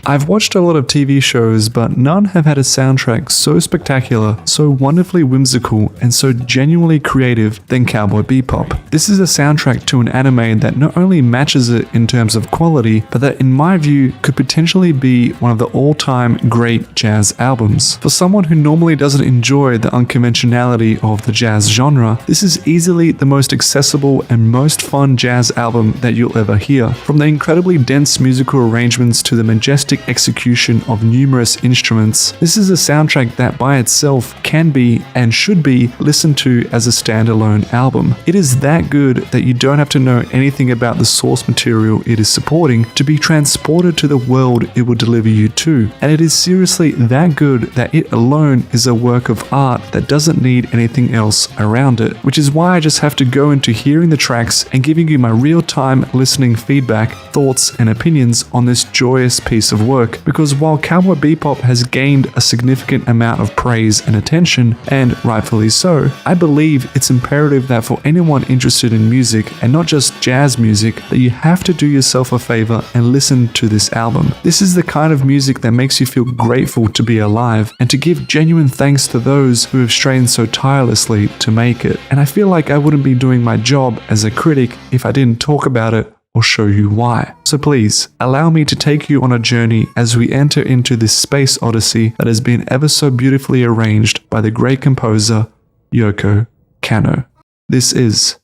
I've watched a lot of TV shows, but none have had a soundtrack so spectacular, so wonderfully whimsical, and so genuinely creative than Cowboy Bebop. This is a soundtrack to an anime that not only matches it in terms of quality, but that in my view could potentially be one of the all-time great jazz albums. For someone who normally doesn't enjoy the unconventionality of the jazz genre, this is easily the most accessible and most fun jazz album that you'll ever hear. From the incredibly dense musical arrangements to the majestic execution of numerous instruments, this is a soundtrack that by itself can be and should be listened to as a standalone album. It is that good that you don't have to know anything about the source material it is supporting to be transported to the world it will deliver you to. And it is seriously that good that it alone is a work of art that doesn't need anything else around it. Which is why I just have to go into hearing the tracks and giving you my real-time listening feedback, thoughts, and opinions on this joyous piece of work. Because while Cowboy Bebop has gained a significant amount of praise and attention, and rightfully so, I believe it's imperative that for anyone interested in music, and not just jazz music, that you have to do yourself a favor and listen to this album. This is the kind of music that makes you feel grateful to be alive, and to give genuine thanks to those who have strained so tirelessly to make it. And I feel like I wouldn't be doing my job as a critic if I didn't talk about it or show you why. So please, allow me to take you on a journey as we enter into this space odyssey that has been ever so beautifully arranged by the great composer, Yoko Kanno. This is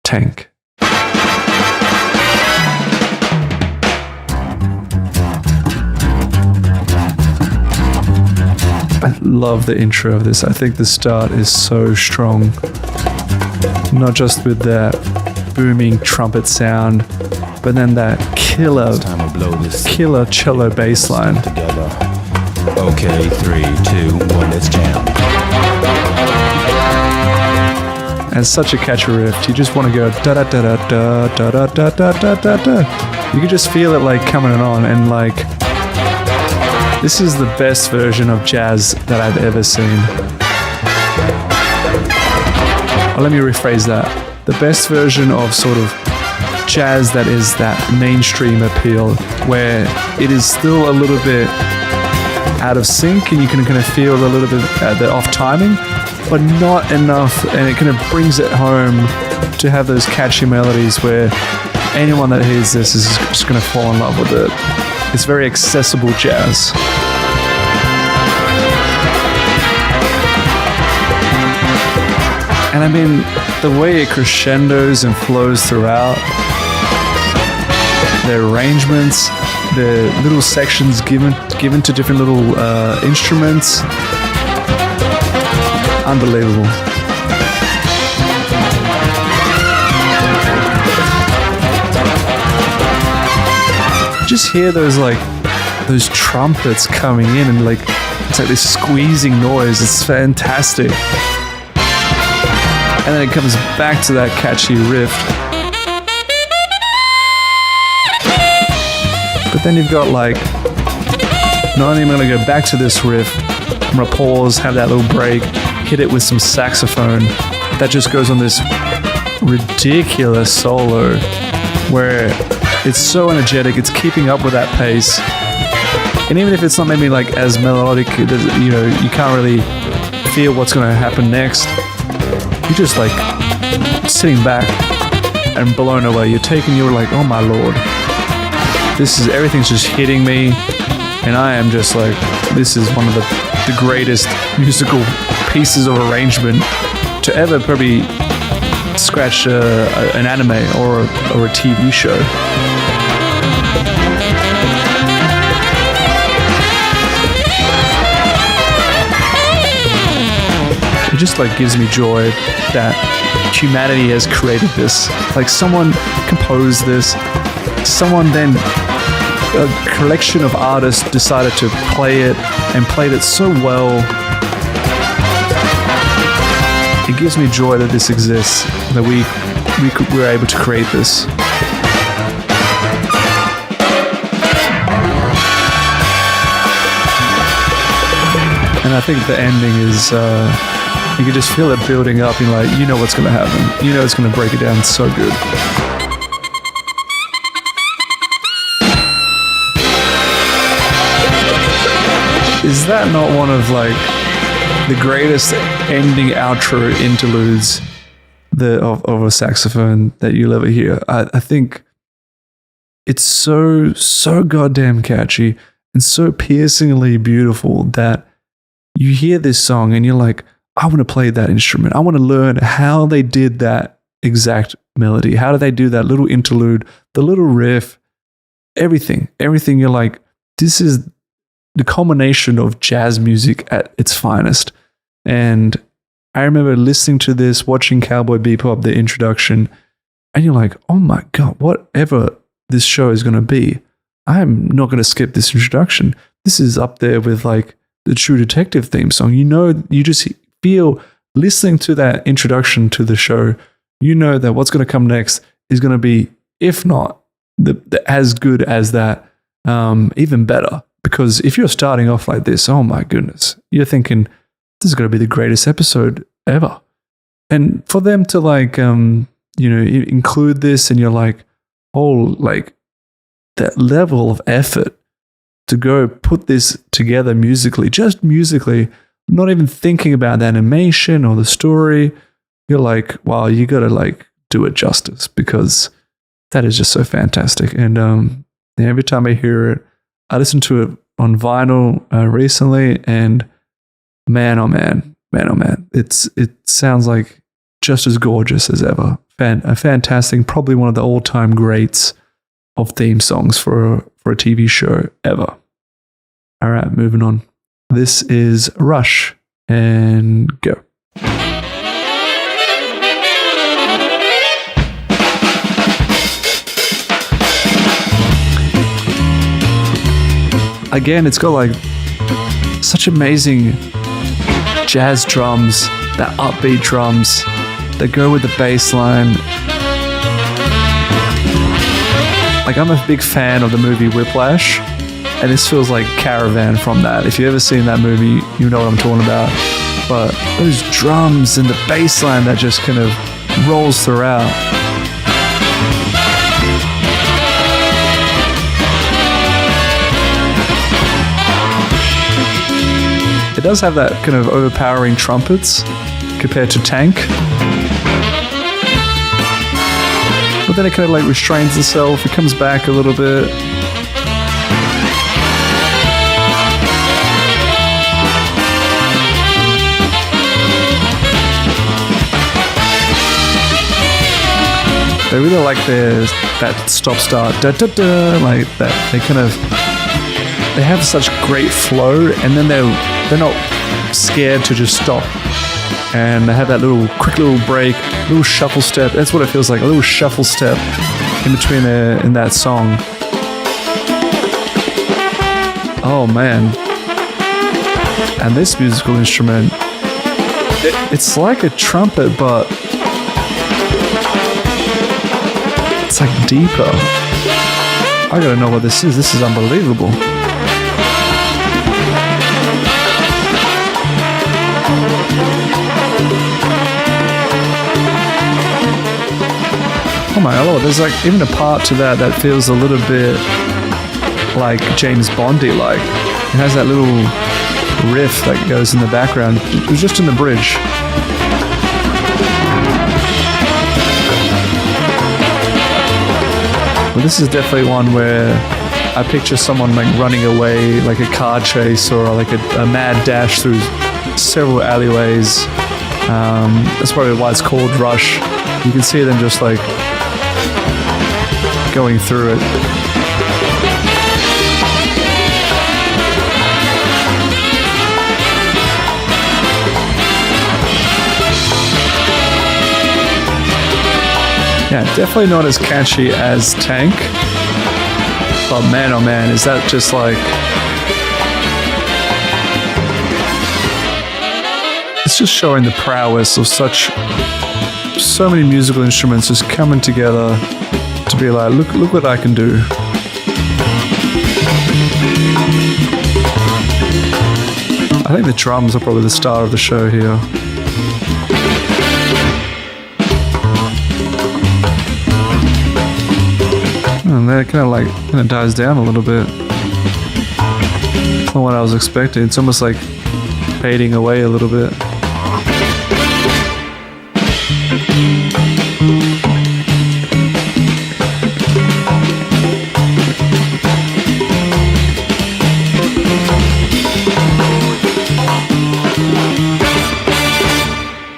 Tank. I love the intro of this. I think the start is so strong. Not just with that booming trumpet sound, but then that killer cello bass line. Okay, 3, 2, 1, let's jam. And such a catchy riff. You just want to go da da da da da da da da da da da. You can just feel it like coming on, and like this is the best version of jazz that I've ever seen. Or let me rephrase that. The best version of sort of jazz that is that mainstream appeal, where it is still a little bit out of sync and you can kind of feel a little bit the off timing, but not enough, and it kind of brings it home to have those catchy melodies where anyone that hears this is just going to fall in love with it. It's very accessible jazz. And I mean, the way it crescendos and flows throughout, the arrangements, the little sections given to different little instruments, unbelievable. Just hear those trumpets coming in, and like it's like this squeezing noise. It's fantastic. And then it comes back to that catchy riff. But then you've got like, not only am I going to go back to this riff, I'm going to pause, have that little break, hit it with some saxophone that just goes on this ridiculous solo where it's so energetic, it's keeping up with that pace. And even if it's not maybe like as melodic, you know, you can't really feel what's going to happen next. You're just like sitting back and blown away. You're like, oh my lord, everything's just hitting me, and I am just like, this is one of the greatest musical pieces of arrangement to ever probably scratch an anime or a TV show. It just like gives me joy that humanity has created this. Like someone composed this, someone then, a collection of artists decided to play it and played it so well. It gives me joy that this exists, that we were able to create this. And I think the ending is, you can just feel it building up. You're like, you know what's going to happen. You know it's going to break it down so good. Is that not one of like the greatest ending outro interludes of a saxophone that you'll ever hear? I think it's so goddamn catchy and so piercingly beautiful that you hear this song and you're like, I want to play that instrument. I want to learn how they did that exact melody. How do they do that little interlude, the little riff, everything. You're like, this is the culmination of jazz music at its finest. And I remember listening to this, watching Cowboy Bebop, the introduction, and you're like, oh my God, whatever this show is going to be, I'm not going to skip this introduction. This is up there with like the True Detective theme song. You know, you just feel listening to that introduction to the show, you know that what's going to come next is going to be, if not as good as that, even better. Because if you're starting off like this, oh my goodness, you're thinking, this is going to be the greatest episode ever. And for them to like, include this, and you're like, oh, like that level of effort to go put this together musically, just musically, not even thinking about the animation or the story. You're like, wow, you got to like do it justice, because that is just so fantastic. And every time I hear it, I listened to it on vinyl recently, and man, oh man, it sounds like just as gorgeous as ever. A fantastic, probably one of the all-time greats of theme songs for a TV show ever. All right, moving on. This is Rush, and go. Again, it's got like such amazing jazz drums, that upbeat drums that go with the bass line. Like, I'm a big fan of the movie Whiplash, and this feels like Caravan from that. If you've ever seen that movie, you know what I'm talking about. But those drums and the bass line that just kind of rolls throughout. It does have that kind of overpowering trumpets compared to Tank. But then it kind of like restrains itself. It comes back a little bit. I really like that stop-start, da-da-da, like that. They have such great flow, and then they're not scared to just stop. And they have that quick little break, little shuffle step. That's what it feels like, a little shuffle step in between in that song. Oh man. And this musical instrument, it's like a trumpet, but it's like deeper. I gotta know what this is. This is unbelievable. Oh my lord, there's like even a part to that feels a little bit like James Bondy like. It has that little riff that goes in the background. It was just in the bridge. Well, this is definitely one where I picture someone like running away, like a car chase or like a mad dash through several alleyways. That's probably why it's called Rush. You can see them just like going through it. Yeah, definitely not as catchy as Tank, but man oh man, is that just like, it's just showing the prowess of so many musical instruments just coming together to be like, look what I can do. I think the drums are probably the star of the show here. And that kind of dies down a little bit. not what I was expecting. It's almost like fading away a little bit.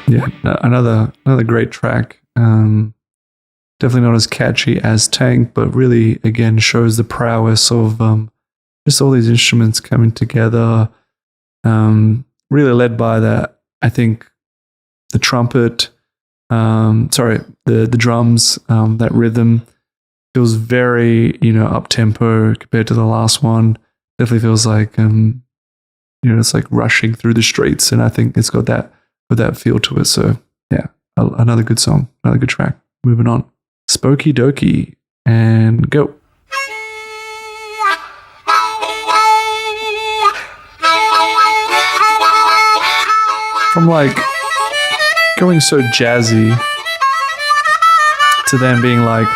Yeah, another great track. Definitely not as catchy as Tank, but really, again, shows the prowess of just all these instruments coming together. Really led by that, I think, the trumpet, the drums, that rhythm feels very, up-tempo compared to the last one. Definitely feels like, it's like rushing through the streets, and I think it's got that feel to it. So yeah, another good song, another good track. Moving on. Spokey Dokey, and go. From like going so jazzy to then being like,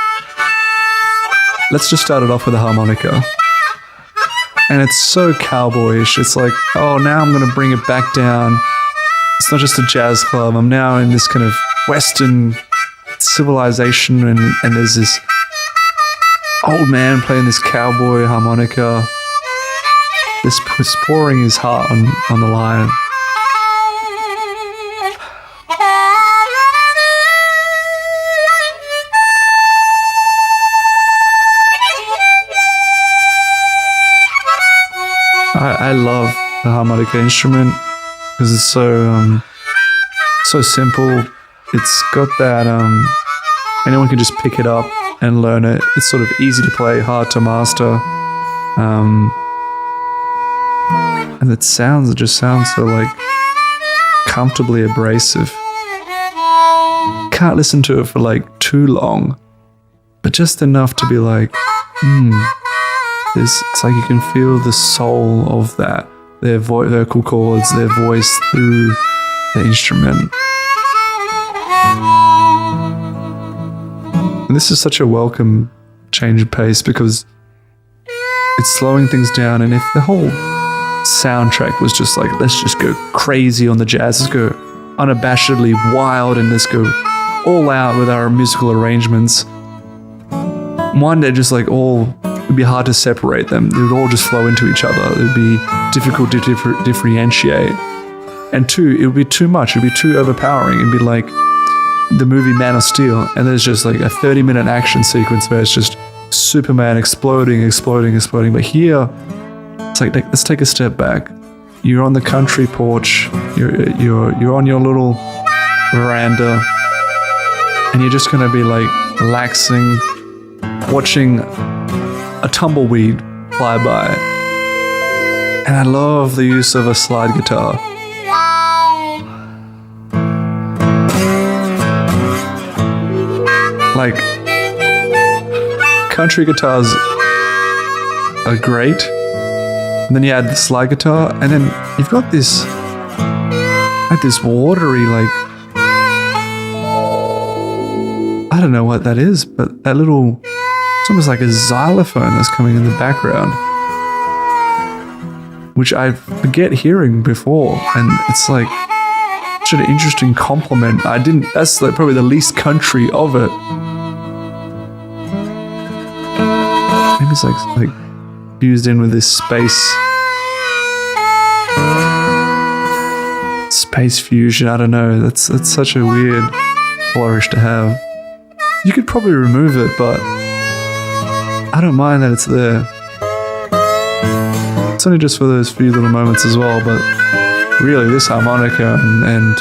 let's just start it off with a harmonica. And it's so cowboyish. It's like, oh, now I'm going to bring it back down. It's not just a jazz club. I'm now in this kind of Western civilization, and there's this old man playing this cowboy harmonica. This pouring his heart on the line. I love the harmonica instrument because it's so simple. It's got that anyone can just pick it up and learn it. It's sort of easy to play, hard to master, and it just sounds so like comfortably abrasive. Can't listen to it for like too long, but just enough to be like, it's like you can feel the soul of that, their vocal cords, their voice through the instrument. And this is such a welcome change of pace because it's slowing things down. And if the whole soundtrack was just like, let's just go crazy on the jazz, let's go unabashedly wild and let's go all out with our musical arrangements, one, they're just like it'd be hard to separate them. They would all just flow into each other. It would be difficult to differentiate. And two, it would be too much. It would be too overpowering. It'd be like the movie Man of Steel, and there's just like a 30-minute action sequence where it's just Superman exploding. But here, it's like, let's take a step back. You're on the country porch. You're on your little veranda, and you're just gonna be like relaxing, watching a tumbleweed fly by. And I love the use of a slide guitar. Like, country guitars are great, and then you add the slide guitar, and then you've got this watery, like, I don't know what that is, but that little, it's almost like a xylophone that's coming in the background, which I forget hearing before, and it's like such an interesting compliment. That's like probably the least country of it. Maybe it's like fused in with this space fusion. I don't know. That's such a weird flourish to have. You could probably remove it, but I don't mind that it's there. It's only just for those few little moments as well, but really this harmonica and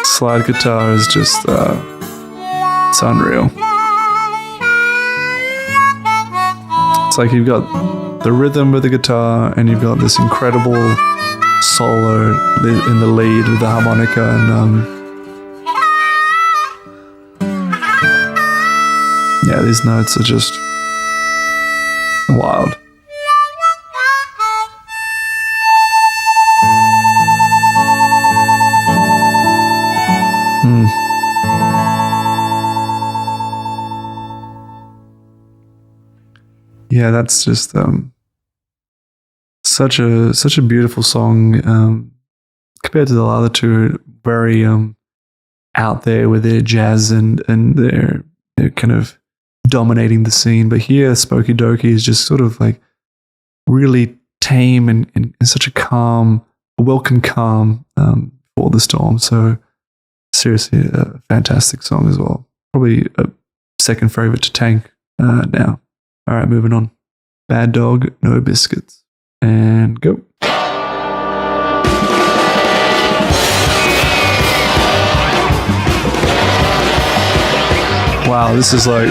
slide guitar is just, it's unreal. It's like you've got the rhythm with the guitar and you've got this incredible solo in the lead with the harmonica, and yeah, these notes are just wild. Yeah, that's just such a beautiful song. Compared to the other two, very out there with their jazz and they're kind of dominating the scene. But here, Spokey Dokey is just sort of like really tame and such a calm, welcome calm for the storm. So seriously, a fantastic song as well. Probably a second favorite to Tank now. All right, moving on. Bad Dog, No Biscuits. And go. Wow, this is like...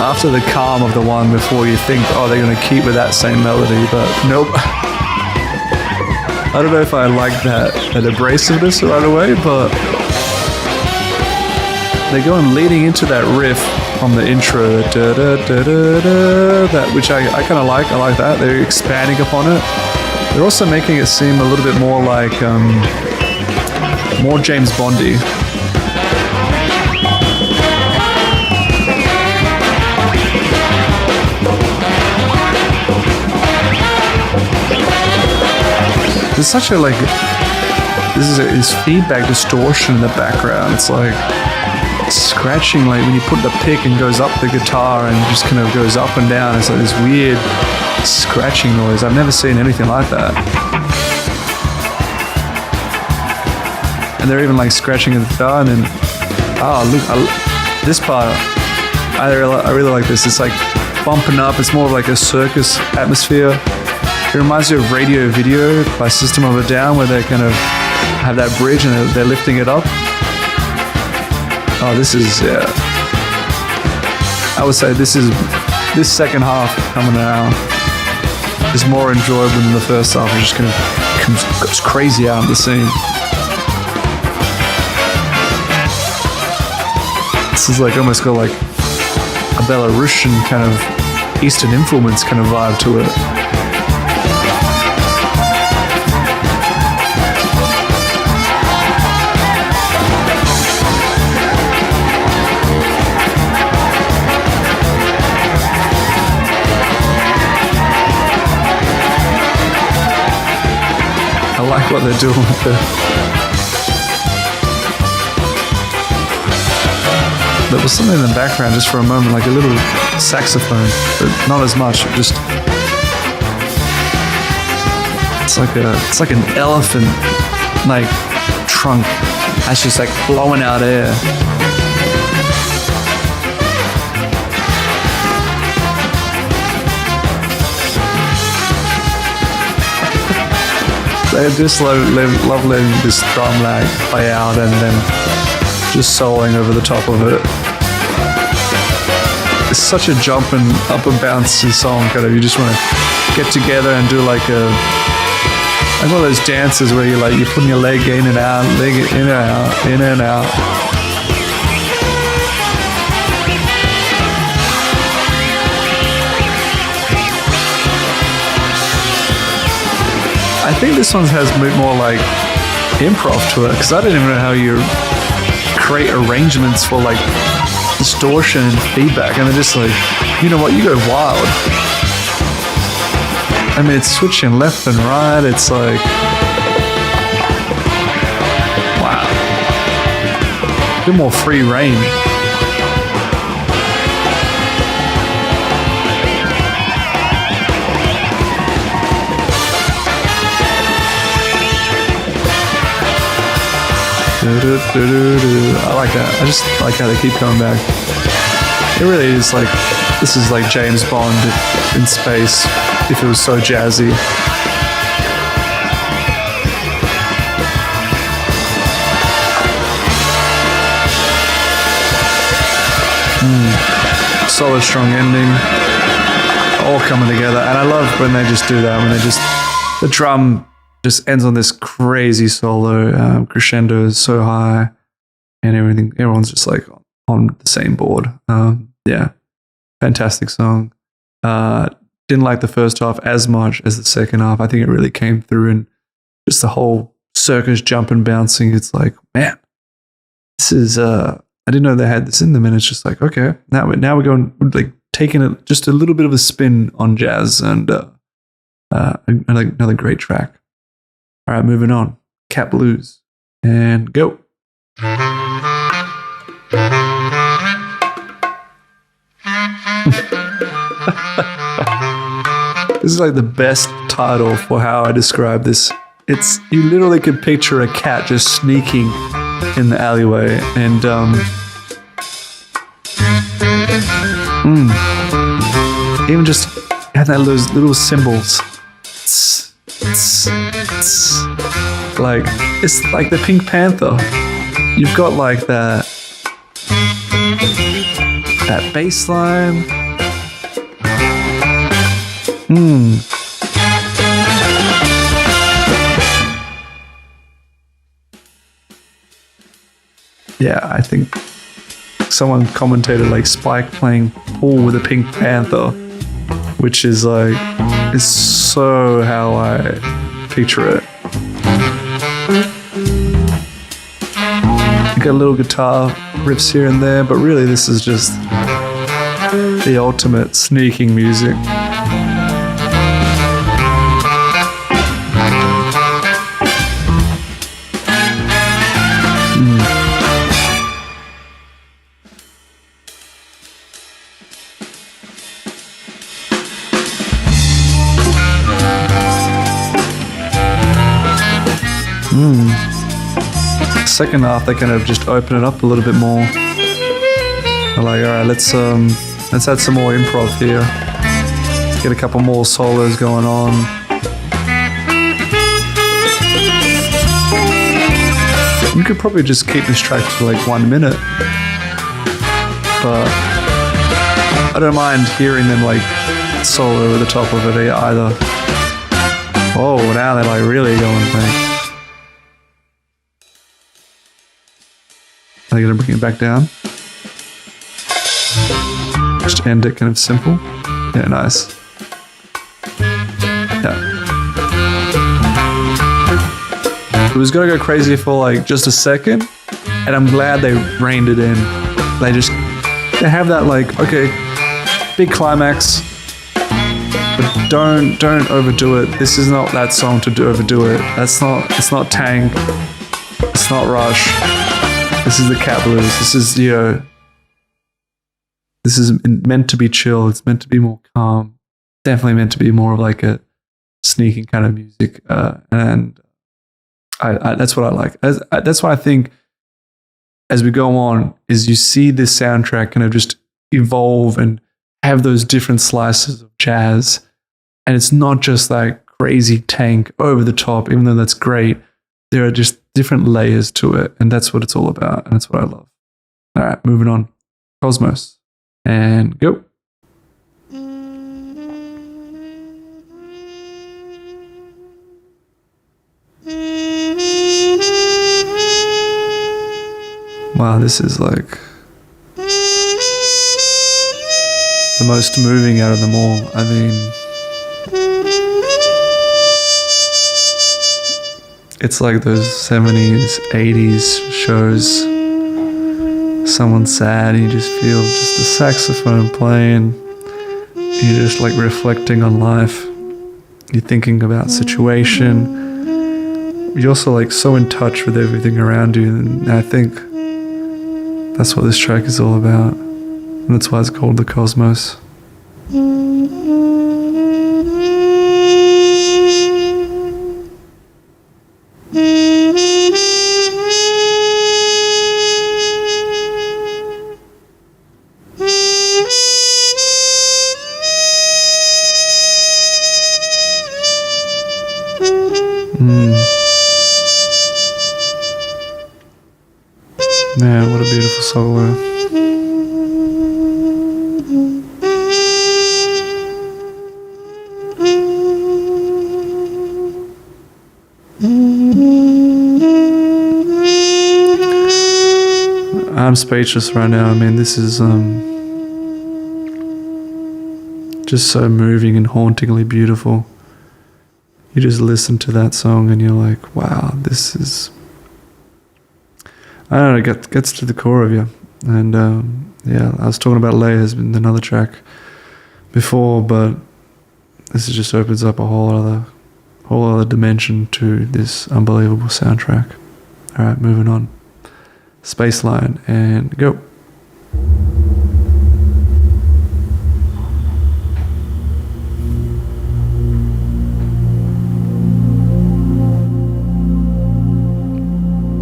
After the calm of the one before, you think, oh, they're going to keep with that same melody, but nope. I don't know if I like that abrasiveness right away, but they're going leading into that riff from the intro, that which I kind of like. I like that. They're expanding upon it. They're also making it seem a little bit more like more James Bondy. There's such a is feedback distortion in the background. It's like scratching, like when you put the pick and goes up the guitar and just kind of goes up and down. It's like this weird scratching noise. I've never seen anything like that. And they're even like scratching at the guitar and then, this part, I really like this. It's like bumping up. It's more of like a circus atmosphere. It reminds me of Radio Video by System of a Down, where they kind of have that bridge and they're lifting it up. Oh, this is, yeah. I would say this second half coming out is more enjoyable than the first half. It just kind of goes crazy out in the scene. This is like almost got like a Belarusian kind of Eastern influence kind of vibe to it. I like what they're doing with it. There was something in the background just for a moment, like a little saxophone, but not as much. Just it's like an elephant like trunk that's just like blowing out air. I just love letting this drum lag play out and then just soloing over the top of it. It's such a jumping, up and bouncy song, kind of. You just want to get together and do like one of those dances where you're putting your leg in and out, leg in and out, in and out. I think this one has more like improv to it, because I didn't even know how you create arrangements for like distortion and feedback, and they're just like, you know what, you go wild. I mean, it's switching left and right. It's like, wow, a bit more free reign. I like that. I just like how they keep coming back. It really is like, this is like James Bond in space, if it was so jazzy. Solid, strong ending. All coming together. And I love when they just do that, when they just, the drum just ends on this crazy solo, crescendo is so high, and everyone's just like on the same board. Yeah, fantastic song. Didn't like the first half as much as the second half. I think it really came through, and just the whole circus jumping, bouncing. It's like, man, this is I didn't know they had this in them, and it's just like, okay, now we're going like taking it just a little bit of a spin on jazz, and another great track. All right, moving on. Cat Blues, and go. This is like the best title for how I describe this. It's, you literally could picture a cat just sneaking in the alleyway, and even just have those little cymbals. Like, it's like the Pink Panther. You've got like that bass line. Yeah, I think someone commentated like Spike playing pool with a Pink Panther, which is like, is so how I picture it. You got little guitar riffs here and there, but really this is just the ultimate sneaking music. Second half, they kind of just open it up a little bit more. They're like, all right, let's add some more improv here. Get a couple more solos going on. You could probably just keep this track to like 1 minute, but I don't mind hearing them like solo over the top of it either. Oh, now they're like really going thing. Are they going to bring it back down? Just end it kind of simple. Yeah, nice. Yeah. It was going to go crazy for like just a second, and I'm glad they reined it in. They have that like, okay, big climax, but don't overdo it. This is not that song to overdo it. It's not Tang. It's not Rush. This is the Cat Blues. This is, this is meant to be chill. It's meant to be more calm. Definitely meant to be more of like a sneaking kind of music. And I that's what I like. That's what I think as we go on is you see this soundtrack kind of just evolve and have those different slices of jazz. And it's not just like crazy tank over the top, even though that's great. There are just different layers to it, and that's what it's all about, and that's what I love. All right, moving on. Cosmos, and go. Wow, this is like the most moving out of them all. I mean, it's like those 70s, 80s shows. Someone's sad and you just feel just the saxophone playing. You're just like reflecting on life. You're thinking about situation. You're also like so in touch with everything around you. And I think that's what this track is all about. And that's why it's called The Cosmos. Man, what a beautiful solo. I'm speechless right now. I mean, this is just so moving and hauntingly beautiful. You just listen to that song and you're like, wow, this is... I don't know, it gets to the core of you. And yeah, I was talking about layers in another track before, but this just opens up a whole other dimension to this unbelievable soundtrack. All right, moving on. Spaceline and go.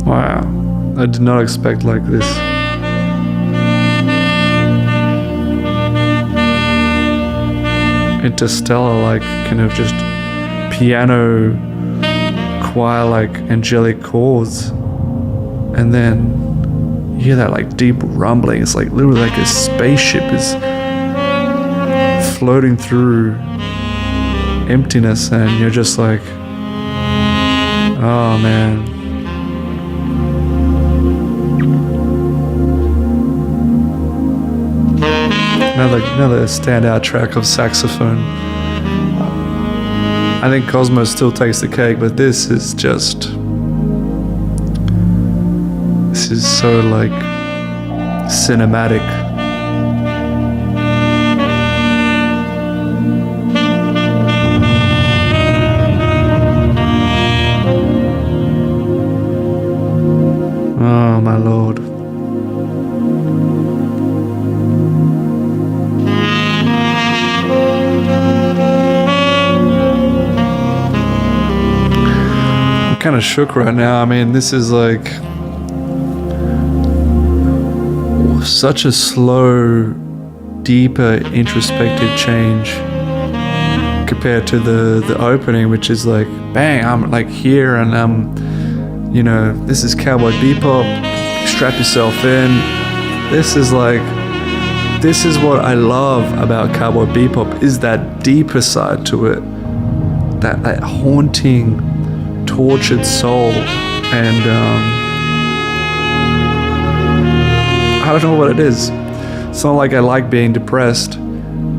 Wow, I did not expect like this. Interstellar, like kind of just piano choir, like angelic chords, and then you hear that like deep rumbling. It's like literally like a spaceship is floating through emptiness, and you're just like, oh man. Another standout track of saxophone. I think Cosmos still takes the cake, but this is so like cinematic. Oh my lord. Kind of shook right now. I mean, this is like such a slow, deeper, introspective change compared to the opening, which is like, bang, I'm like here and you know, this is Cowboy Bebop, strap yourself in. This is what I love about Cowboy Bebop, is that deeper side to it, that haunting, tortured soul. And I don't know what it is. It's not like I like being depressed,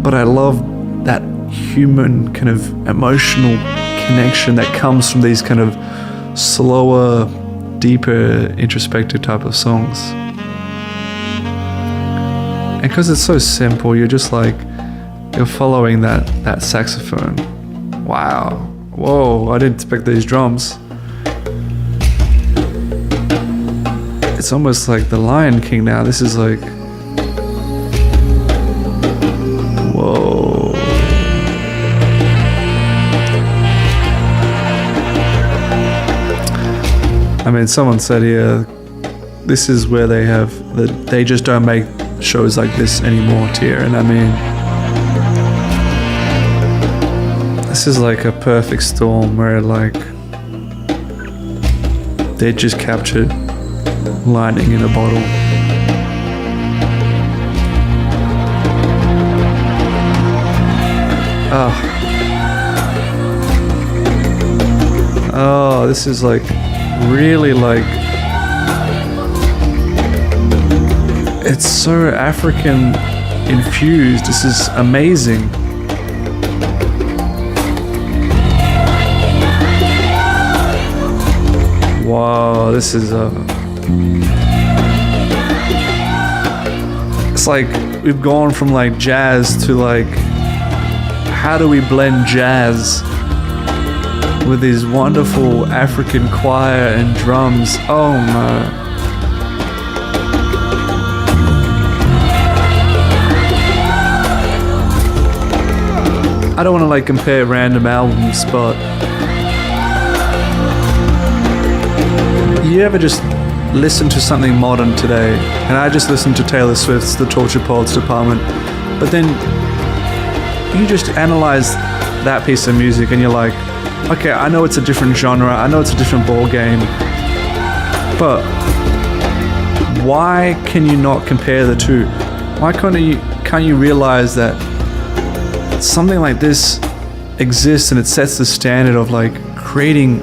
but I love that human kind of emotional connection that comes from these kind of slower, deeper, introspective type of songs. And because it's so simple, you're just like, you're following that saxophone. Wow. Whoa, I didn't expect these drums. It's almost like the Lion King now. This is like, whoa. I mean, someone said here, this is where they just don't make shows like this anymore, Tier. And I mean, this is like a perfect storm where like they just captured lightning in a bottle. Oh, this is like really like, it's so African infused. This is amazing. Wow, this is it's like we've gone from like jazz to like, how do we blend jazz with these wonderful African choir and drums? Oh my. I don't want to like compare random albums, but you ever just listen to something modern today? And I just listened to Taylor Swift's The Torture Poets Department, but then you just analyze that piece of music and you're like, okay, I know it's a different genre, I know it's a different ball game, but why can you not compare the two? Why can't you realize that something like this exists and it sets the standard of like creating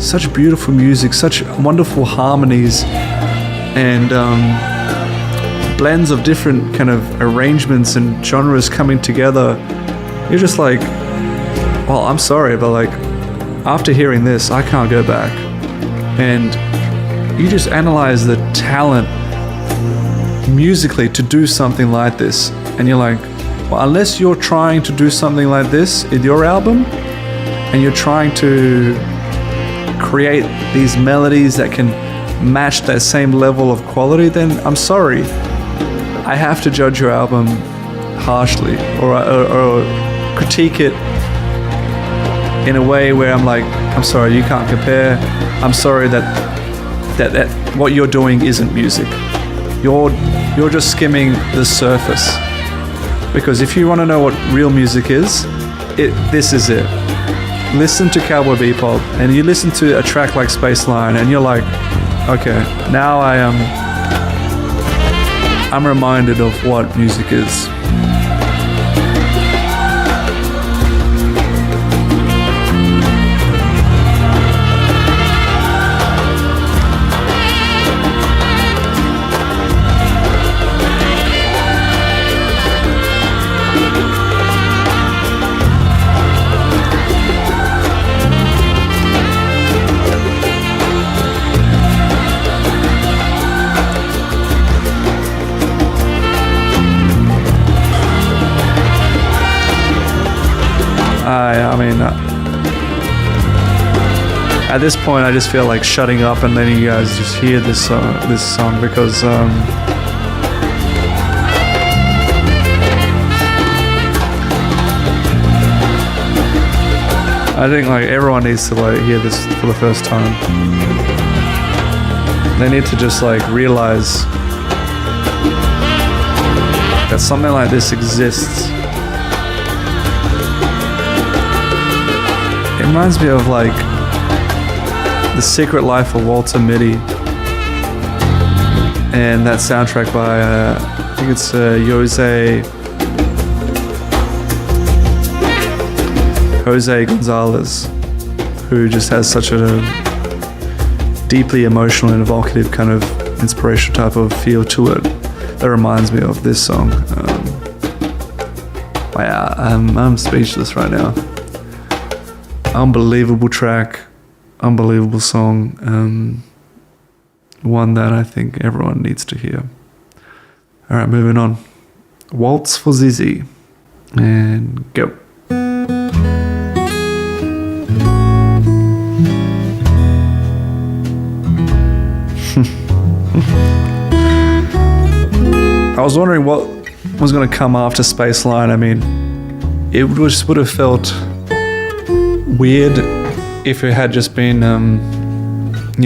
such beautiful music, such wonderful harmonies, and blends of different kind of arrangements and genres coming together. You're just like, well, I'm sorry, but like, after hearing this, I can't go back. And you just analyze the talent musically to do something like this, and you're like, well, unless you're trying to do something like this in your album, and you're trying to create these melodies that can match that same level of quality, then I'm sorry, I have to judge your album harshly, or critique it in a way where I'm like, I'm sorry, you can't compare. I'm sorry that what you're doing isn't music. You're just skimming the surface. Because if you want to know what real music is, this is it. Listen to Cowboy Bebop, and you listen to a track like Spaceline, and you're like, okay, now I'm reminded of what music is. I mean, at this point, I just feel like shutting up and letting you guys just hear this song because I think like everyone needs to like hear this for the first time. They need to just like realize that something like this exists. It reminds me of like The Secret Life of Waltz MIDI, and that soundtrack by I think it's Jose Gonzalez, who just has such a deeply emotional and evocative kind of inspirational type of feel to it that reminds me of this song. Wow, I'm speechless right now. Unbelievable track, unbelievable song, one that I think everyone needs to hear. Alright, moving on. Waltz for Zizi, and go. I was wondering what was going to come after Spaceline. I mean, it would have felt weird if it had just been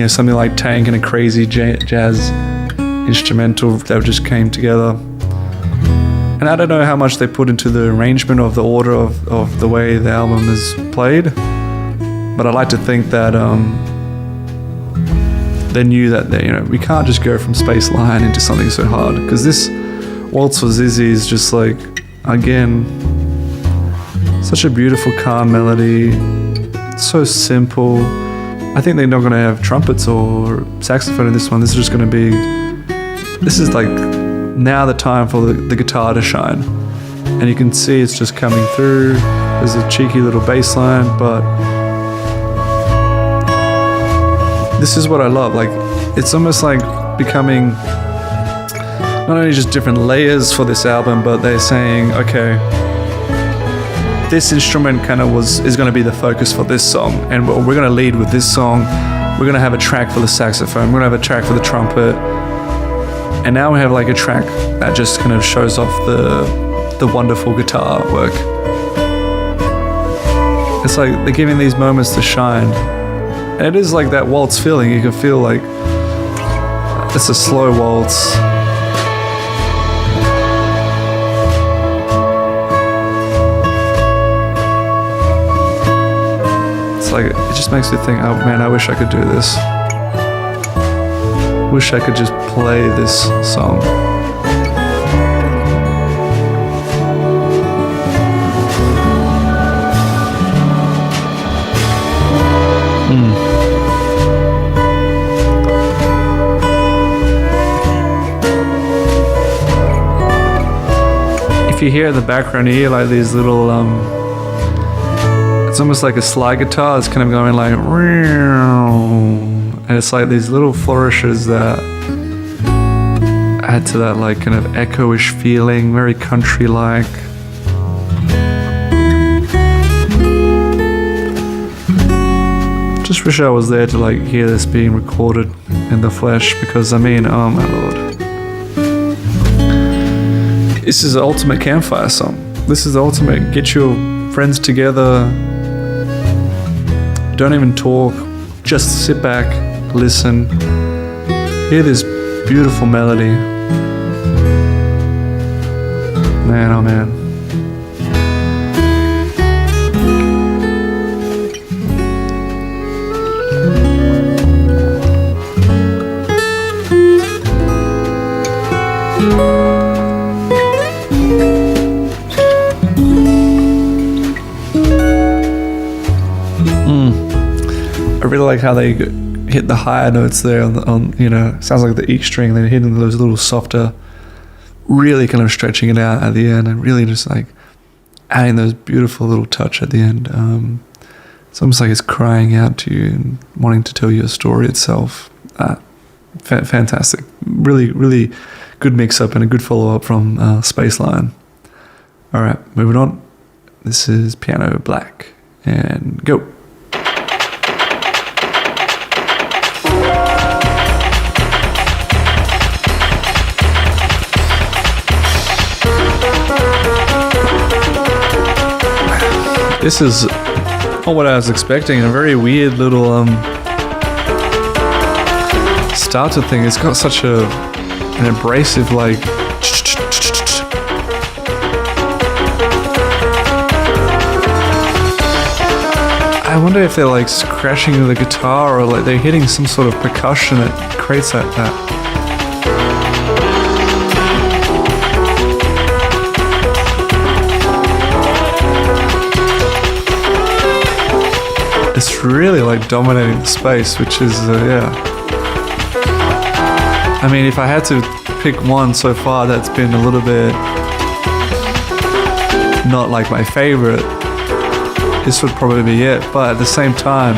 something like Tank and a crazy jazz instrumental that just came together. And I don't know how much they put into the arrangement of the order of the way the album is played, but I like to think that they knew that we can't just go from Spaceline into something so hard, because this Waltz for Zizi is just like, again, such a beautiful, calm melody, so simple. I think they're not going to have trumpets or saxophone in this one. This is just going to be, this is like now the time for the guitar to shine. And you can see it's just coming through. There's a cheeky little bass line, but this is what I love. Like, it's almost like becoming not only just different layers for this album, but they're saying, okay, this instrument kind of is going to be the focus for this song, and we're going to lead with this song. We're going to have a track for the saxophone. We're going to have a track for the trumpet, and now we have like a track that just kind of shows off the wonderful guitar work. It's like they're giving these moments to shine, and it is like that waltz feeling. You can feel like it's a slow waltz. Like, it just makes me think, oh man, I wish I could do this. Wish I could just play this song. If you hear in the background, you hear like these little it's almost like a slide guitar. It's kind of going like, And it's like these little flourishes that add to that like kind of echo-ish feeling, very country-like. Just wish I was there to like hear this being recorded in the flesh, because I mean, oh my lord. This is the ultimate campfire song. This is the ultimate get your friends together, don't even talk, just sit back, listen, hear this beautiful melody. Man, oh man. I really like how they hit the higher notes there on you know, sounds like the E string, they're hitting those little softer, really kind of stretching it out at the end, and really just like adding those beautiful little touch at the end. It's almost like it's crying out to you and wanting to tell you a story itself. Fantastic. Really, really good mix-up and a good follow-up from Spaceline. All right, moving on. This is Piano Black, and go. This is not what I was expecting. A very weird little starter thing. It's got such an abrasive like. I wonder if they're like scratching the guitar or like they're hitting some sort of percussion that creates that. It's really like dominating the space, which is, yeah. I mean, if I had to pick one so far that's been a little bit not like my favorite, this would probably be it. But at the same time,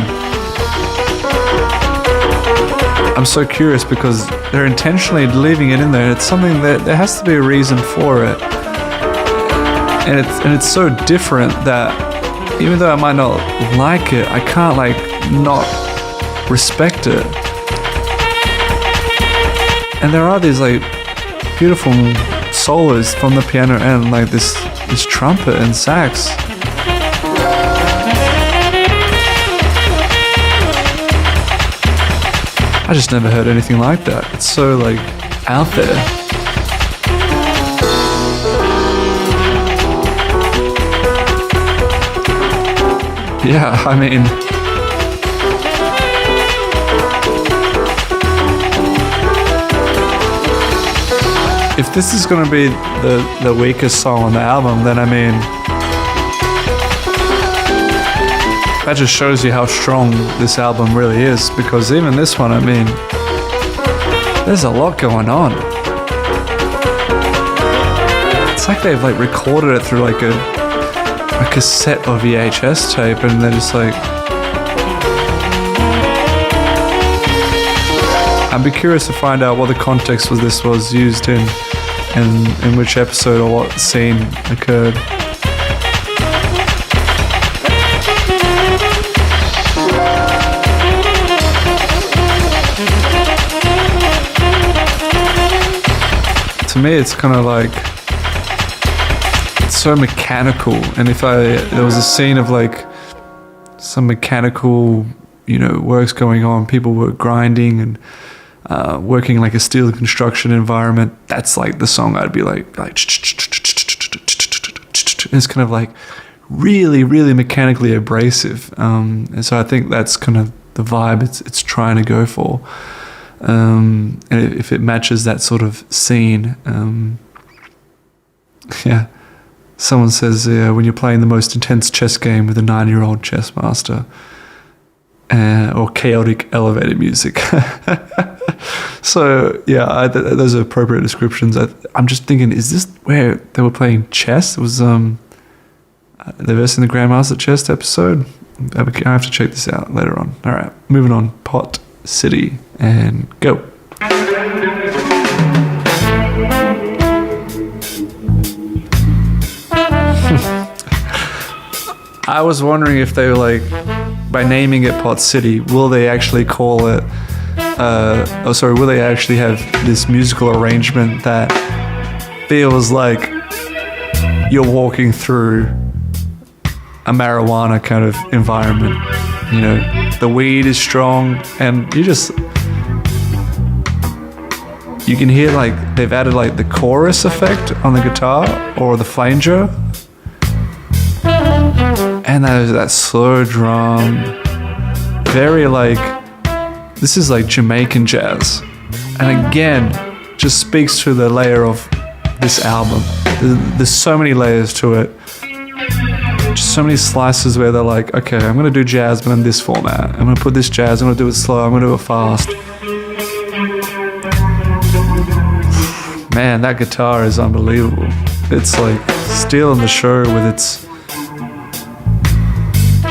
I'm so curious because they're intentionally leaving it in there. It's something that there has to be a reason for it. And it's so different that even though I might not like it, I can't like not respect it. And there are these like beautiful solos from the piano and like this trumpet and sax. I just never heard anything like that. It's so like out there. Yeah, I mean, if this is going to be the weakest song on the album, then I mean, that just shows you how strong this album really is, because even this one, I mean, there's a lot going on. It's like they've like recorded it through like a cassette or VHS tape, and they're just like, I'd be curious to find out what the context was this was used in which episode or what scene occurred. To me, it's kind of like so mechanical, and if there was a scene of like some mechanical, you know, works going on, people were grinding and working like a steel construction environment, that's like the song I'd be like it's kind of like really, really mechanically abrasive, and so I think that's kind of the vibe it's trying to go for, and if it matches that sort of scene, yeah. Someone says, when you're playing the most intense chess game with a 9-year-old chess master, or chaotic elevator music. So, yeah, those are appropriate descriptions. I'm just thinking, is this where they were playing chess? It was the Versing the Grandmaster chess episode? I have to check this out later on. All right, moving on. Pot City, and go. I was wondering if they were like, by naming it Pot City, will they actually call it, will they actually have this musical arrangement that feels like you're walking through a marijuana kind of environment? You know, the weed is strong and you can hear like they've added like the chorus effect on the guitar or the flanger. And that slow drum, very like, this is like Jamaican jazz. And again, just speaks to the layer of this album. There's so many layers to it. Just so many slices where they're like, okay, I'm gonna do jazz, but in this format. I'm gonna put this jazz, I'm gonna do it slow, I'm gonna do it fast. Man, that guitar is unbelievable. It's like stealing the show with its...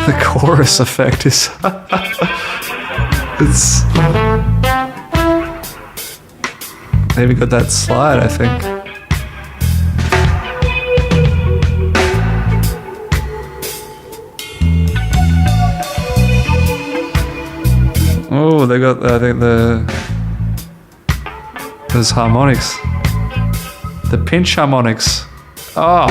The chorus effect is... it's... They even got that slide, I think. Oh, they got, I think, those harmonics. The pinch harmonics. Oh!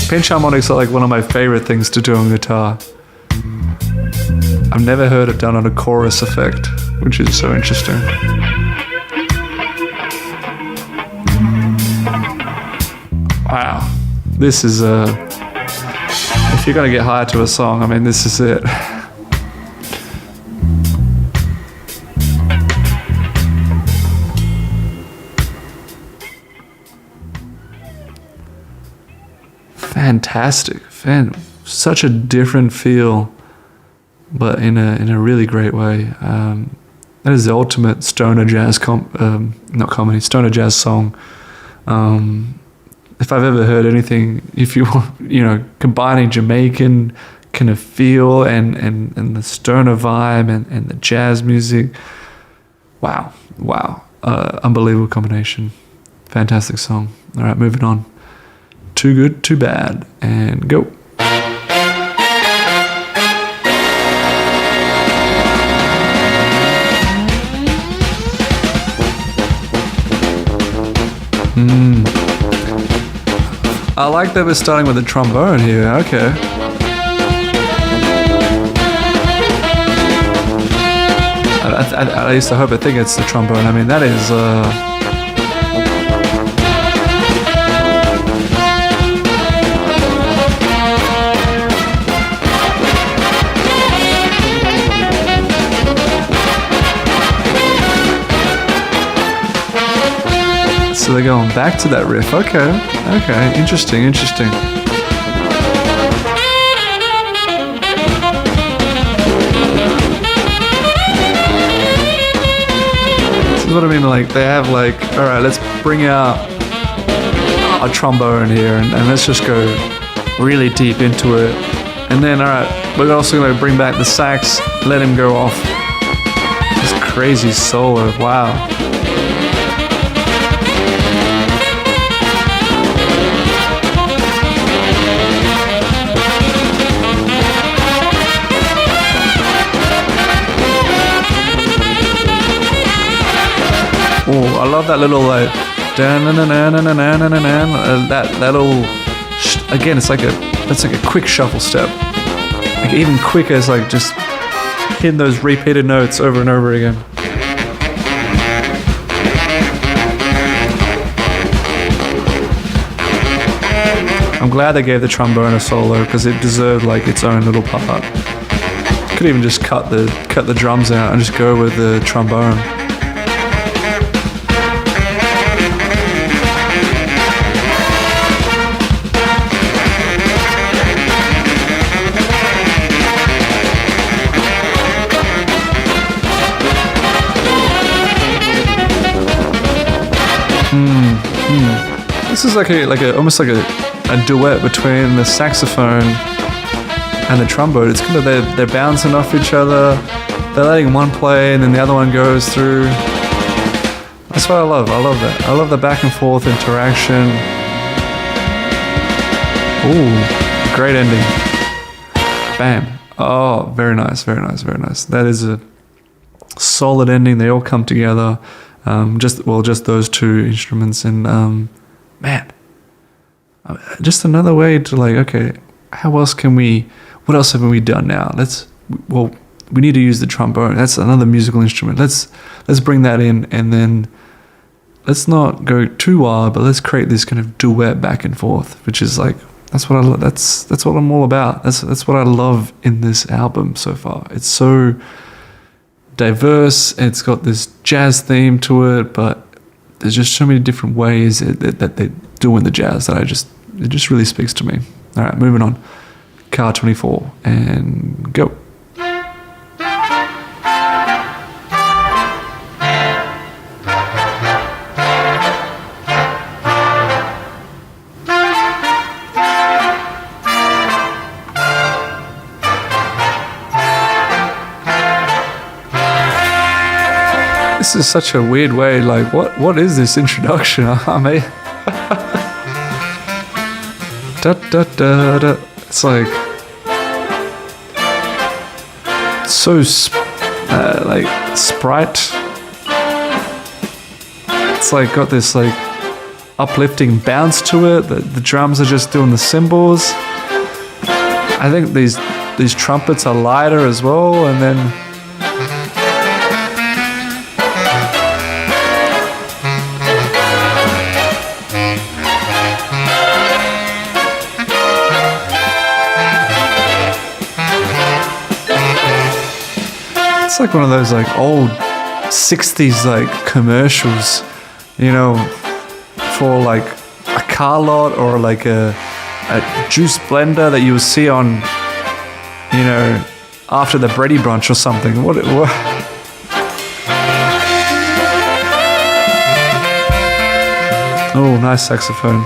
Pinch harmonics are like one of my favorite things to do on guitar. I've never heard it done on a chorus effect, which is so interesting. Wow. This is if you're gonna get hired to a song, I mean, this is it. Fantastic, such a different feel, but in a really great way. That is the ultimate stoner jazz stoner jazz song. If I've ever heard anything, if you want, combining Jamaican kind of feel and the stoner vibe and the jazz music, wow, unbelievable combination, fantastic song. All right, moving on. Too Good, Too Bad, and go. I like that we're starting with the trombone here, okay. I used to hope, I think it's the trombone. I mean, that is... So they're going back to that riff. Okay, interesting. This is what I mean, like, they have like, all right, let's bring out a trombone here and let's just go really deep into it. And then, all right, we're also gonna bring back the sax, let him go off. This crazy solo, wow. Oh, I love that little like that little again. It's like a quick shuffle step, like even quicker. It's like just hitting those repeated notes over and over again. I'm glad they gave the trombone a solo because it deserved like its own little part. Could even just cut the drums out and just go with the trombone. This is like almost like a duet between the saxophone and the trombone. It's kind of they're bouncing off each other. they're letting one play and then the other one goes through. That's what I love. I love that. I love the back and forth interaction. Ooh, great ending. Bam. Oh, very nice, very nice, very nice. That is a solid ending. They all come together. Just those two instruments, and man, just another way to like, okay, what else haven't we done now? We need to use the trombone. That's another musical instrument. Let's bring that in, and then let's not go too wild, but let's create this kind of duet back and forth, which is like, that's what I'm all about. That's what I love in this album so far. It's so diverse. It's got this jazz theme to it, but there's just so many different ways that they're doing the jazz that it just really speaks to me. All right, moving on. Car 24 and go. This is such a weird way, like, what is this introduction? I mean, da, da, da, da. It's like, so, like, Sprite. It's like, got this, like, uplifting bounce to it. The drums are just doing the cymbals. I think these trumpets are lighter as well, and then it's like one of those like old 60s like commercials, you know, for like a car lot or like a juice blender that you will see on, you know, after the bready brunch or something. What? Oh, nice saxophone.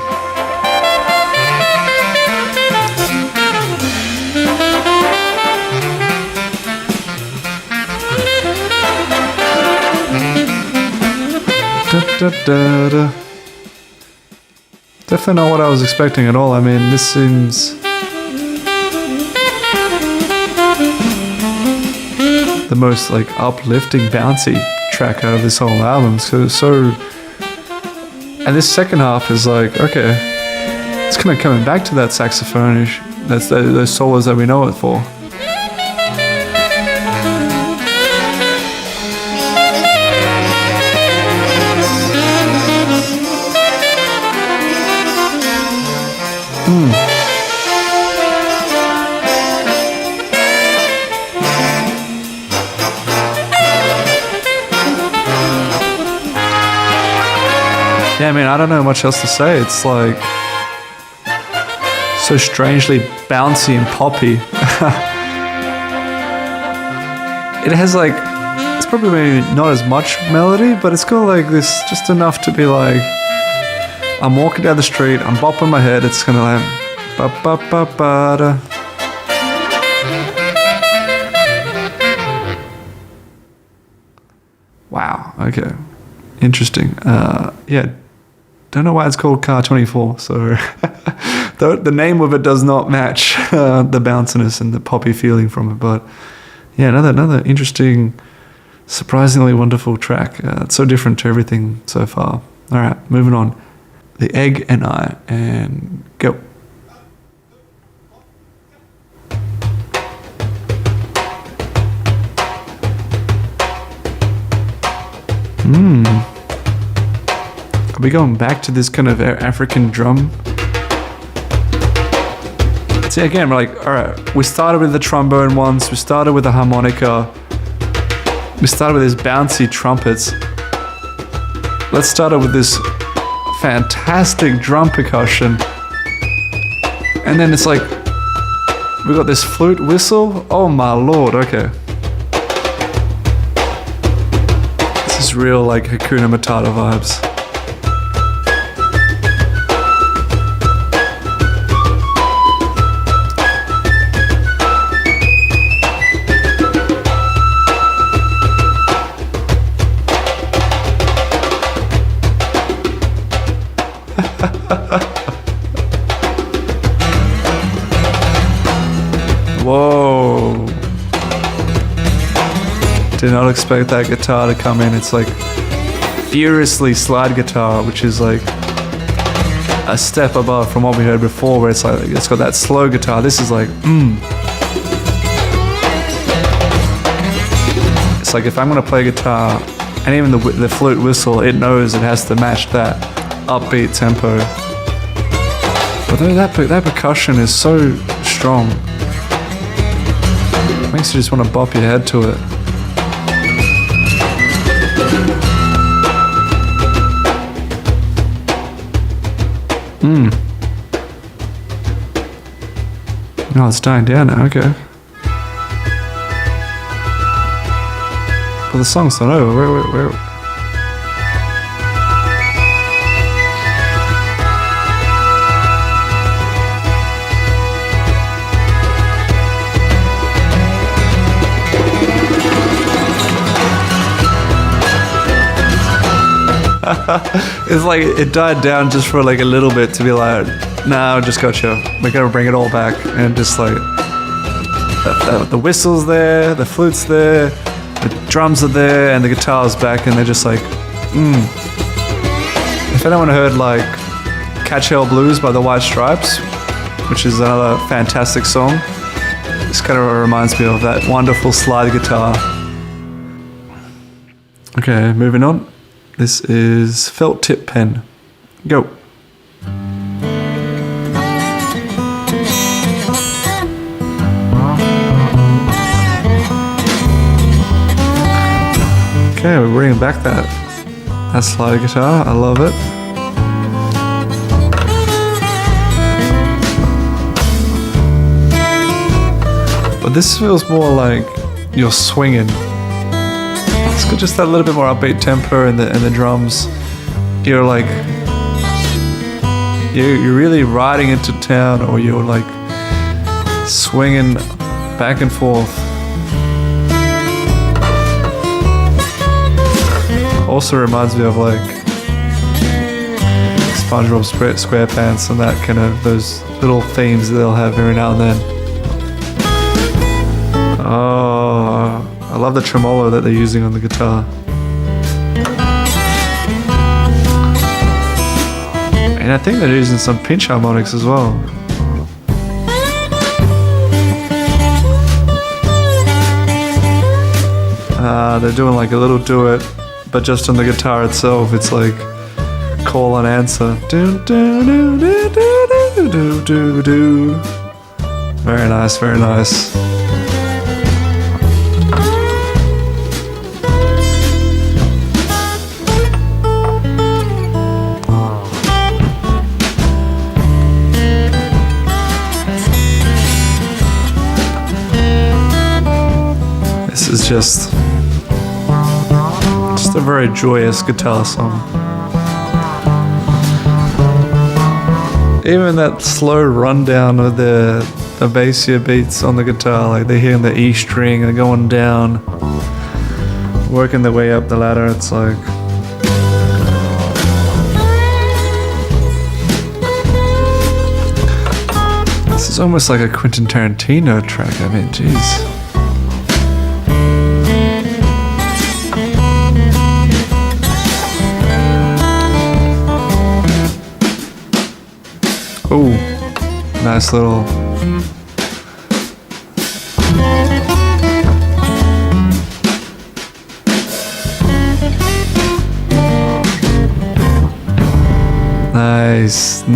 Da, da, da. Definitely not what I was expecting at all. I mean, this seems the most like uplifting, bouncy track out of this whole album. So, and this second half is like, okay, it's kind of coming back to that saxophone-ish. That's those solos that we know it for. Yeah, I mean, I don't know much else to say. It's like so strangely bouncy and poppy. It has like, it's probably maybe not as much melody, but it's got like this, just enough to be like, I'm walking down the street, I'm bopping my head, it's kind of like, ba ba ba ba da. Wow, okay. Interesting. Yeah, don't know why it's called Car 24, so the name of it does not match the bounciness and the poppy feeling from it, but yeah, another interesting, surprisingly wonderful track. It's so different to everything so far. All right, moving on. The Egg and I, and go. Are we going back to this kind of African drum? See, again, we're like, all right, we started with the trombone once, we started with the harmonica, we started with these bouncy trumpets. Let's start with this fantastic drum percussion. And then it's like, we got this flute whistle. Oh my lord, okay. This is real like Hakuna Matata vibes. expect that guitar to come in. It's like furiously slide guitar, which is like a step above from what we heard before, where it's like it's got that slow guitar. This is like It's like if I'm gonna play guitar, and even the flute whistle, it knows it has to match that upbeat tempo. But that percussion is so strong. Makes you just want to bop your head to it. Oh, it's dying down now, okay. But the song's not over. Where? It's like it died down just for like a little bit to be like, nah, I just got you. We're gonna bring it all back, and just like the whistle's there, the flute's there, the drums are there, and the guitar's back, and they're just like, If anyone heard like Catch Hell Blues by the White Stripes, which is another fantastic song, this kind of reminds me of that wonderful slide guitar. Okay, moving on. This is Felt Tip Pen. Go. Okay, we're bringing back that slide guitar. I love it. But this feels more like you're swinging. It's got just that little bit more upbeat tempo and the drums. You're like, you're really riding into town, or you're like swinging back and forth. Also reminds me of like SpongeBob SquarePants and that kind of those little themes that they'll have every now and then. Oh, I love the tremolo that they're using on the guitar. And I think they're using some pinch harmonics as well. They're doing like a little duet, but just on the guitar itself, it's like call and answer. Very nice, very nice. This is just a very joyous guitar song. Even that slow rundown of the bassier beats on the guitar, like they're hitting the E string and going down, working their way up the ladder. It's like this is almost like a Quentin Tarantino track. I mean, jeez. Oh, nice little. Nice.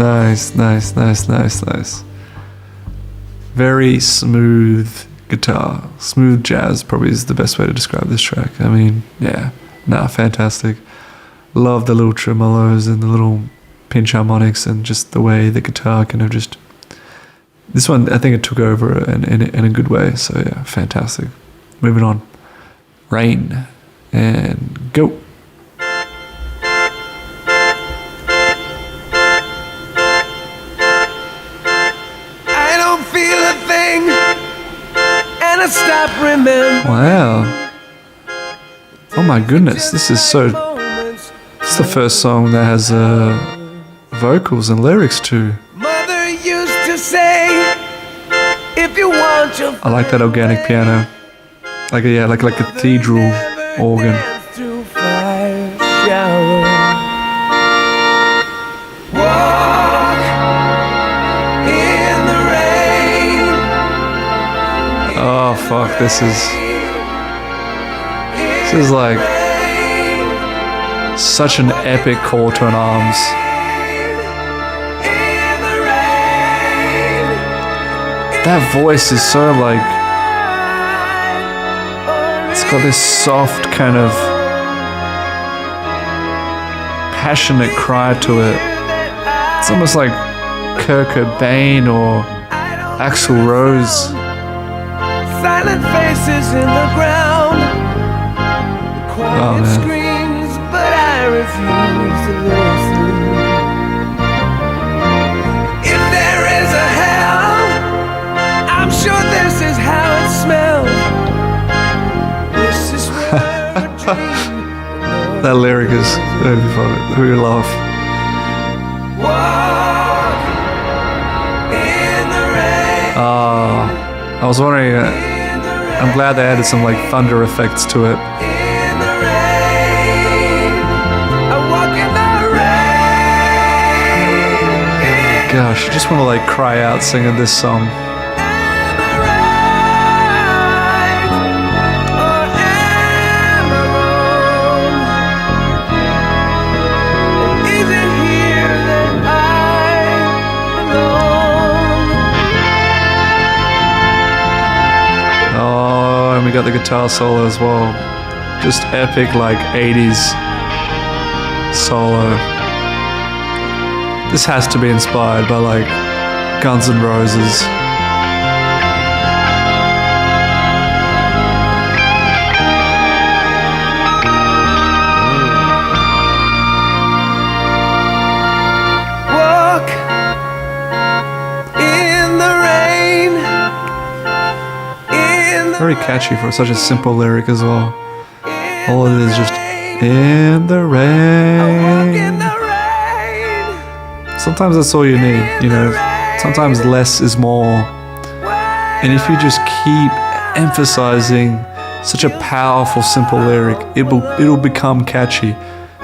Very smooth guitar. Smooth jazz probably is the best way to describe this track. I mean, yeah, fantastic. Love the little tremolos and the little pinch harmonics and just the way the guitar kind of just. This one, I think it took over in a good way. So yeah, fantastic. Moving on. Rain and go. I don't feel a thing, and I stop remembering. Wow. Oh my goodness, this is so. It's the first song that has vocals and lyrics too. Mother used to say, if you want your I like that organic piano. Like a cathedral organ. dance through fire showers. Walk in the rain. Oh fuck, this is like such an epic call to an arms. In the rain. That voice is so like, it's got this soft kind of passionate cry to it. It's almost like Kurt Cobain or Axl Rose. Silent faces in the ground. Quiet Oh, man. screams, but I refuse to listen. If there is a hell, I'm sure this is how it smells. This is where a dream. That lyric is very funny. We laugh. Walk in the rain. I was wondering, I'm glad they added some like thunder effects to it. In the rain. I walk in the rain. Gosh, you just want to like cry out singing this song. Am I right or am I wrong? And is it here that I belong? Oh, and we got the guitar solo as well. Just epic, like 80s solo. This has to be inspired by like Guns N' Roses. Walk in the rain. In the Very catchy for such a simple lyric as well. All it is just in the walk in rain. the rain. Sometimes that's all you need, you know. Sometimes less is more. And if you just keep emphasizing such a powerful, simple lyric, it'll become catchy.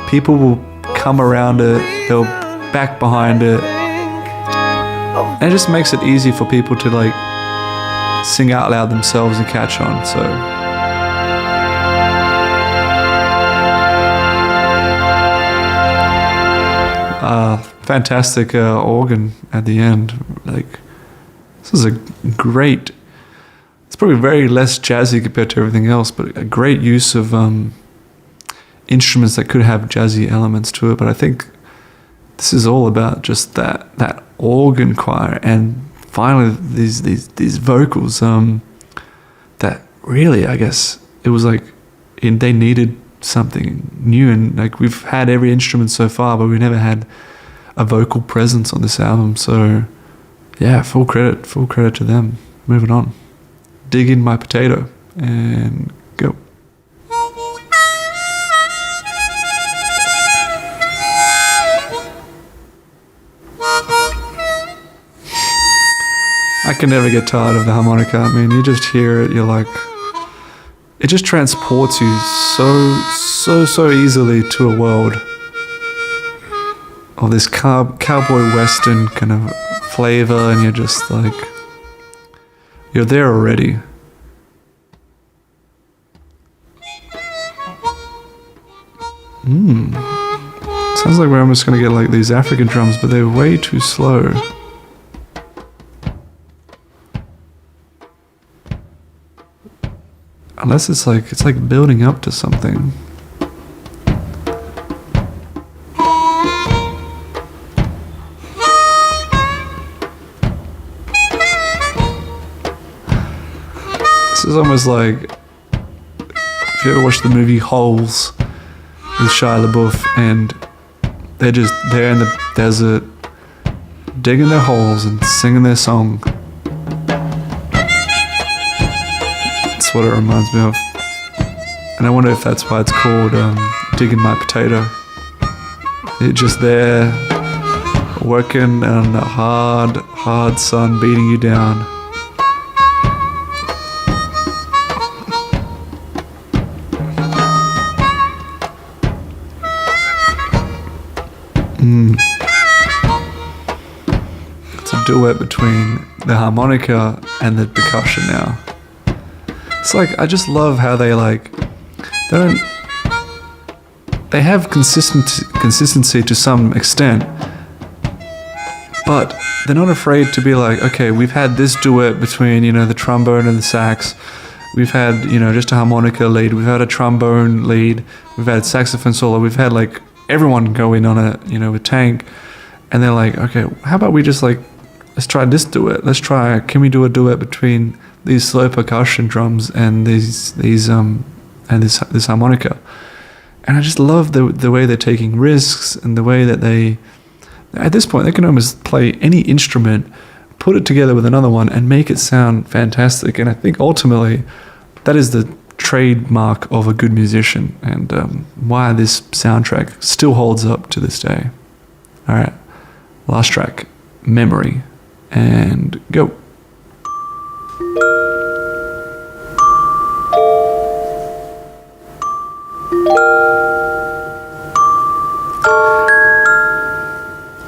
People will come around it, they'll back behind it. And it just makes it easy for people to like sing out loud themselves and catch on. So fantastic organ at the end. Like, this is a great, it's probably very less jazzy compared to everything else, but a great use of instruments that could have jazzy elements to it. But I think this is all about just that organ choir, and finally these vocals that really, I guess it was like they needed something new. And like, we've had every instrument so far, but we never had a vocal presence on this album. So yeah, full credit to them. Moving on, dig in my potato and go. I can never get tired of the harmonica. I mean, you just hear it, you're like, it just transports you so easily to a world of this cowboy western kind of flavor, and you're just like, you're there already. Sounds like we're almost gonna get like these African drums, but they're way too slow. Unless it's like building up to something. This is almost like, if you ever watched the movie Holes with Shia LaBeouf, and they're just there in the desert digging their holes and singing their song. That's what it reminds me of. And I wonder if that's why it's called Digging My Potato. You're just there working and the hard sun beating you down. It's a duet between the harmonica and the percussion now. It's like, I just love how they they have consistency to some extent, but they're not afraid to be like, okay, we've had this duet between, the trombone and the sax. We've had, just a harmonica lead. We've had a trombone lead. We've had saxophone solo. We've had everyone go in on a, a tank. And they're like, okay, how about we just let's try this duet. Can we do a duet between these slow percussion drums and this harmonica? And I just love the way they're taking risks and the way that at this point, they can almost play any instrument, put it together with another one, and make it sound fantastic. And I think ultimately, that is the trademark of a good musician, and why this soundtrack still holds up to this day. All right, last track, Memory, and go.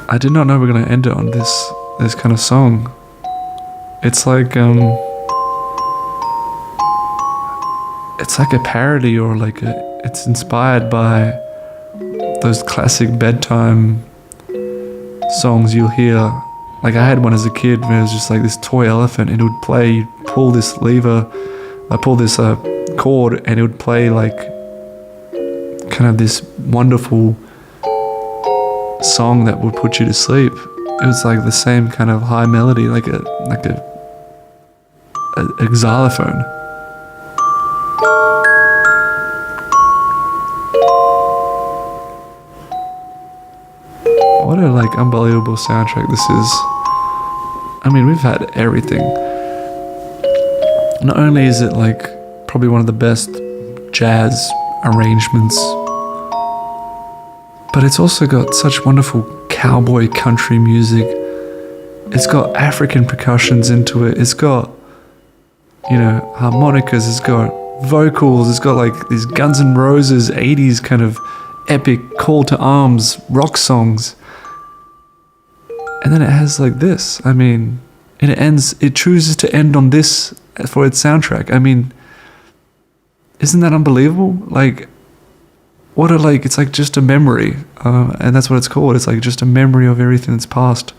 I did not know we were going to end it on this kind of song. It's like it's like a parody, or it's inspired by those classic bedtime songs you'll hear. I had one as a kid where it was just this toy elephant, and it would play, you'd pull this lever, pull this chord, and it would play kind of this wonderful song that would put you to sleep. It was the same kind of high melody, like a xylophone. What a unbelievable soundtrack this is. I mean, we've had everything. Not only is it probably one of the best jazz arrangements, but it's also got such wonderful cowboy country music. It's got African percussions into it. It's got, harmonicas. It's got vocals. It's got these Guns N' Roses 80s kind of epic call to arms rock songs. And then it has this. I mean, and it chooses to end on this for its soundtrack. I mean, isn't that unbelievable? What it's just a memory, and that's what it's called. It's just a memory of everything that's passed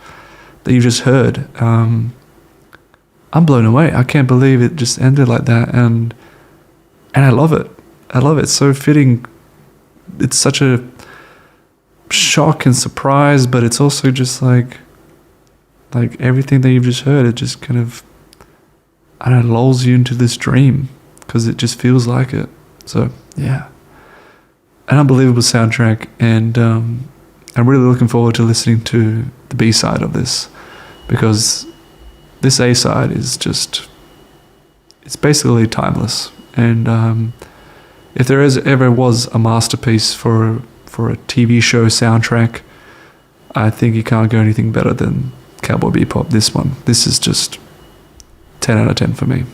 that you just heard. I'm blown away. I can't believe it just ended like that, and I love it. I love it. It's so fitting. It's such a shock and surprise, but it's also just everything that you've just heard. It just kind of, lulls you into this dream because it just feels like it. So yeah. An unbelievable soundtrack, and I'm really looking forward to listening to the B-side of this, because this A-side is it's basically timeless. And if there ever was a masterpiece for a TV show soundtrack, I think you can't go anything better than Cowboy Bebop. This is just 10 out of 10 for me.